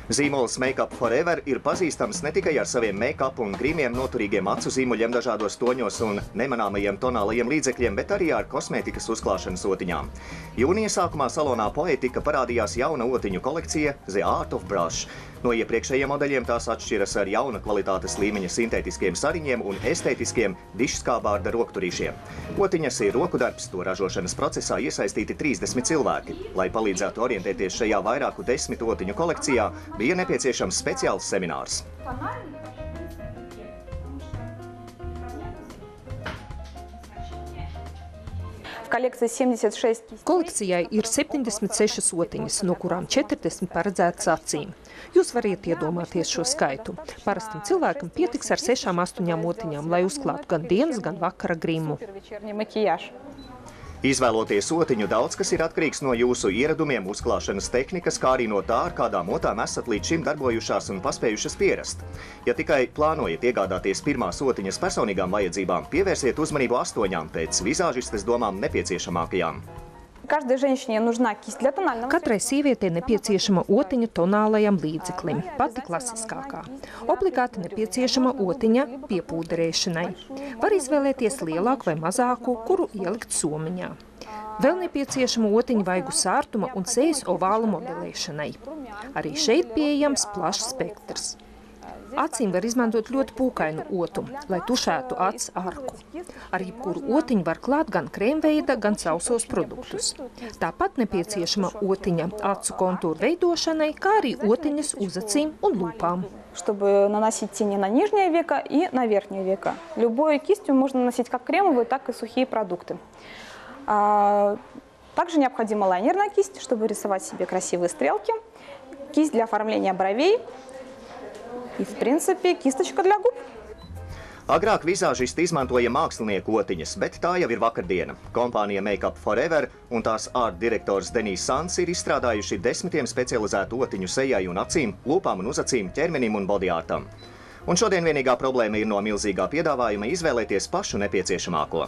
Zīmols Make Up Forever ir pazīstams ne tikai ar saviem make-up un grimiem, noturīgiem acu zīmuļiem dažādos toņos un nemanāmajiem tonālajiem līdzekļiem, bet arī ar kosmētikas uzklāšanas otiņām. Jūnija sākumā salonā Poetika parādījās jauna otiņu kolekcija The Art of Brush. No iepriekšējiem modeļiem tās atšķiras ar jauna kvalitātes līmeņa sintētiskiem sariņiem un estētiskiem dišskābārda rokturīšiem. Otiņas ir rokudarbs, to ražošanas procesā iesaistīti 30 cilvēki. Lai palīdzētu orientēties šajā vairāku 10 otiņu kolekcijā, bija nepieciešams speciāls seminārs. Kolekcijai ir 76 otiņas, no kurām 40 paredzētas acīm. Jūs variet iedomāties šo skaitu. Parastam cilvēkam pietiks ar 6–8 otiņām, lai uzklātu gan dienas, gan vakara grimu. Izvēloties otiņu daudz, kas ir atkarīgs no jūsu ieradumiem, uzklāšanas tehnikas, kā arī no tā, ar kādām otām esat līdz šim darbojušās un paspējušas pierast. Ja tikai plānojat iegādāties pirmās otiņas personīgām vajadzībām, pievērsiet uzmanību 8 pēc vizāžistes domām nepieciešamākajām. Katrai sievietei nepieciešama otiņa tonālajam līdzeklim, pati klasiskākā. Obligāti nepieciešama otiņa piepūderēšanai. Var izvēlēties lielāku vai mazāku, kuru ielikt somiņā. Vēl nepieciešama otiņa vaigu sārtuma un sejas ovālu modelēšanai. Arī šeit pieejams plašs spektrs. Acīm var izmantot ļoti pūkainu otu, lai tušētu acs arku. Ar jebkuru otiņu var klāt gan krēmveida, gan sausos produktus. Tāpat nepieciešama otiņa acu kontūru veidošanai, kā arī otiņas uz acīm un lūpām. Чтобы наносить тени на нижнее веко и на верхнее веко. Любой кистью можно наносить как кремовые, так и сухие продукты. Также необходима лайнерная кисть, чтобы рисовать себе красивые стрелки. Кисть для оформления бровей. И, в принципе, кисточка для губ. Agrāk vizāžisti izmantoja mākslinieku otiņas, bet tā jau ir vakardiena. Kompānija Make Up Forever un tās art direktors Denijs Sans ir izstrādājuši 10 specializētu otiņu sejai un acīm, lūpām un uzacīm, ķermenim un body artam. Un šodien vienīgā problēma ir no milzīgā piedāvājuma izvēlēties pašu nepieciešamāko.